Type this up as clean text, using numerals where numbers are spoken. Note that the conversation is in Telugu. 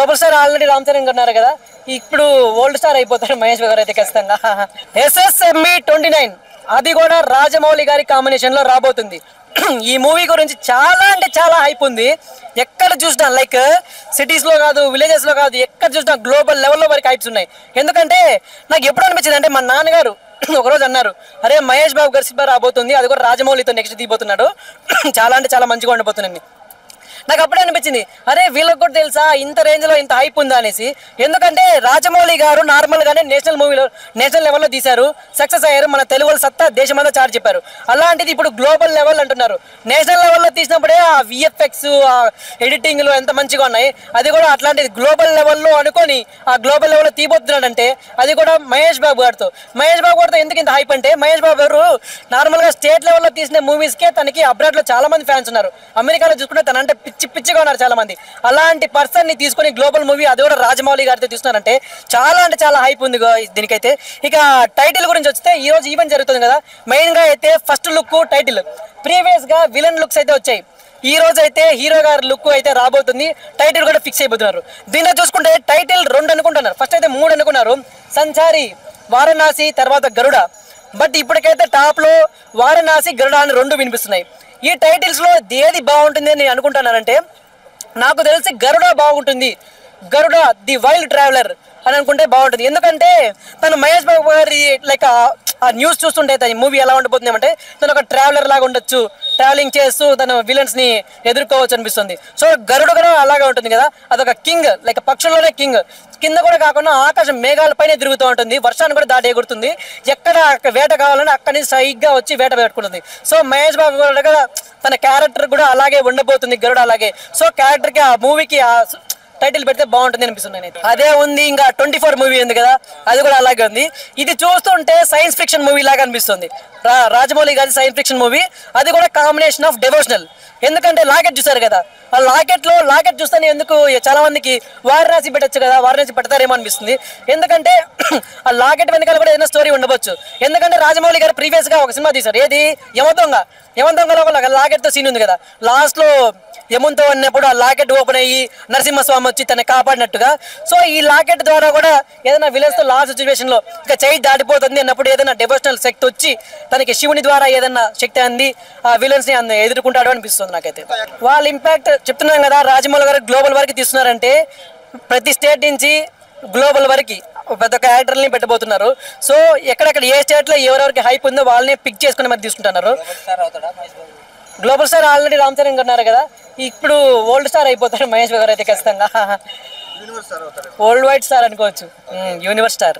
Global star already Ram Charan ఉన్నారు కదా, ఇప్పుడు ఓల్డ్ స్టార్ అయిపోతారు మహేష్ బాబు గారు అయితే ఖచ్చితంగా. SSME 29 అది కూడా రాజమౌళి గారి కాంబినేషన్ లో రాబోతుంది. ఈ మూవీ గురించి చాలా అంటే చాలా హైప్ ఉంది. ఎక్కడ చూసినా లైక్ సిటీస్ లో కాదు, విలేజెస్ లో కాదు, ఎక్కడ చూసినా గ్లోబల్ లెవెల్లో వరకు హైప్స్ ఉన్నాయి. ఎందుకంటే నాకు ఎప్పుడు అనిపించింది అంటే, మా నాన్నగారు ఒకరోజు అన్నారు, అరే మహేష్ బాబు గారి సినిమా రాబోతుంది, అది కూడా రాజమౌళితో నెక్స్ట్ తీయబోతున్నాడు, చాలా అంటే చాలా మంచిగా ఉండబోతుందండి. నాకు అప్పుడే అనిపించింది, అరే వీళ్ళకి కూడా తెలుసా ఇంత రేంజ్లో ఇంత హైప్ ఉందా అనేసి. ఎందుకంటే రాజమౌళి గారు నార్మల్గానే నేషనల్ లెవెల్లో తీశారు, సక్సెస్ అయ్యారు, మన తెలుగు వాళ్ళ సత్తా దేశమంతా చాటి చెప్పారు. అలాంటిది ఇప్పుడు గ్లోబల్ లెవెల్ అంటున్నారు. నేషనల్ లెవెల్లో తీసినప్పుడే ఆ VFX ఆ ఎడిటింగ్లు ఎంత మంచిగా ఉన్నాయి, అది కూడా అట్లాంటిది గ్లోబల్ లెవెల్లో అనుకొని ఆ గ్లోబల్ లెవెల్లో తీయబోతున్నాడంటే అది కూడా మహేష్ బాబు గారితో ఎందుకు ఇంత హైప్ అంటే, మహేష్ బాబు గారు నార్మల్గా స్టేట్ లెవెల్లో తీసిన మూవీస్కే తనకి అబ్రాడ్లో చాలా మంది ఫ్యాన్స్ ఉన్నారు. అమెరికాలో చూసుకుంటే తన అంటే పిచ్చిగా ఉన్నారు చాలా మంది. అలాంటి పర్సన్ ని తీసుకొని గ్లోబల్ మూవీ అది కూడా రాజమౌళి గారితో తీస్తున్నారంటే చాలా అంటే చాలా హైప్ ఉంది దీనికైతే. ఇక టైటిల్ గురించి వస్తే, ఈ రోజు ఈవెంట్ జరుగుతుంది కదా, మెయిన్ గా అయితే ఫస్ట్ లుక్ టైటిల్, ప్రీవియస్ గా విలన్ లుక్స్ అయితే వచ్చాయి. ఈ రోజు అయితే హీరో గారి లుక్ అయితే రాబోతుంది, టైటిల్ కూడా ఫిక్స్ అయిపోతున్నారు. దీనిలో చూసుకుంటే టైటిల్ 2 అనుకుంటున్నారు, ఫస్ట్ అయితే 3 అనుకున్నారు, సంచారి, వారణాసి, తర్వాత గరుడ. బట్ ఇప్పటికైతే టాప్ లో వారణాసి, గరుడ అని 2 వినిపిస్తున్నాయి. ఈ టైటిల్స్ లో ఏది బాగుంటుంది అని నేను అనుకుంటున్నానంటే, నాకు తెలిసి గరుడ బాగుంటుంది, గరుడ ది వైల్డ్ ట్రావెలర్ అని అనుకుంటే బాగుంటుంది. ఎందుకంటే తను మహేష్ బాబు గారి లైక్ ఆ న్యూస్ చూస్తుంటే తన మూవీ ఎలా ఉండబోతుంది అంటే, తను ఒక ట్రావెలర్ లాగా ఉండొచ్చు, ట్రావెలింగ్ చేస్తూ తను విలన్స్ ని ఎదుర్కోవచ్చు అనిపిస్తుంది. సో గరుడ కూడా అలాగే ఉంటుంది కదా, అదొక కింగ్, లైక్ పక్షుల్లోనే కింగ్, కింద కూడా కాకుండా ఆకాశం మేఘాలపైనే తిరుగుతూ ఉంటుంది, వర్షాన్ని కూడా దాటి ఎగురుతుంది, ఎక్కడ వేట కావాలని అక్కడి నుంచి సైగ్గా వచ్చి వేట పెట్టుకుంటుంది. సో మహేష్ బాబు కూడా తన క్యారెక్టర్ కూడా అలాగే ఉండబోతుంది, గరుడ అలాగే. సో క్యారెక్టర్కి ఆ మూవీకి ఆ టైటిల్ పెడితే బాగుంటుంది అనిపిస్తుంది నేనైతే. అదే ఉంది, ఇంకా 24 మూవీ ఉంది కదా, అది కూడా అలాగే ఉంది. ఇది చూస్తుంటే సైన్స్ ఫిక్షన్ మూవీ లాగా అనిపిస్తుంది, రాజమౌళి గారి సైన్స్ ఫిక్షన్ మూవీ, అది కూడా కాంబినేషన్ ఆఫ్ డెవోషనల్. ఎందుకంటే లాకెట్ చూసారు కదా, ఆ లాకెట్ చూస్తేనే ఎందుకు చాలా మందికి వారణాసి పెట్టచ్చు కదా, వారణాసి పెడతారేమో అనిపిస్తుంది. ఎందుకంటే ఆ లాకెట్ వెనకాల కూడా ఏదైనా స్టోరీ ఉండవచ్చు. ఎందుకంటే రాజమౌళి గారు ప్రీవియస్ గా ఒక సినిమా తీశారు, ఏది యమదొంగలో ఒక లాకెట్ తో సీన్ ఉంది కదా, లాస్ట్ లో యముంతో అన్నప్పుడు ఆ లాకెట్ ఓపెన్ అయ్యి నరసింహస్వామి వచ్చి తనని కాపాడినట్టుగా. సో ఈ లాకెట్ ద్వారా కూడా ఏదైనా విలేజ్ తో లాస్ట్ సిచ్యువేషన్ లో ఇంకా చేయి దాటిపోతుంది అన్నప్పుడు ఏదైనా డివోషనల్ శక్తి వచ్చి తనకి శివుని ద్వారా ఏదైనా శక్తి అంది ఆ విలన్స్ ని ఎదుర్కొంటాడు అనిపిస్తుంది నాకైతే. వాళ్ళ ఇంపాక్ట్ చెప్తున్నాం కదా, రాజమౌళి గారు గ్లోబల్ వరకు తీస్తున్నారంటే ప్రతి స్టేట్ నుంచి గ్లోబల్ వరకు పెద్ద ఒక యాక్టర్ని పెట్టబోతున్నారు. సో ఎక్కడెక్కడ ఏ స్టేట్ లో ఎవరెవరికి హైప్ ఉందో వాళ్ళని పిక్ చేసుకుని మరి తీసుకుంటున్నారు. Global star already Ram Charan ఉన్నారు కదా, ఇప్పుడు ఓల్డ్ స్టార్ అయిపోతారు మహేష్ బాబు గారు అయితే ఖచ్చితంగా. వరల్డ్ వైడ్ స్టార్ అనుకోవచ్చు, యూనివర్స్ స్టార్.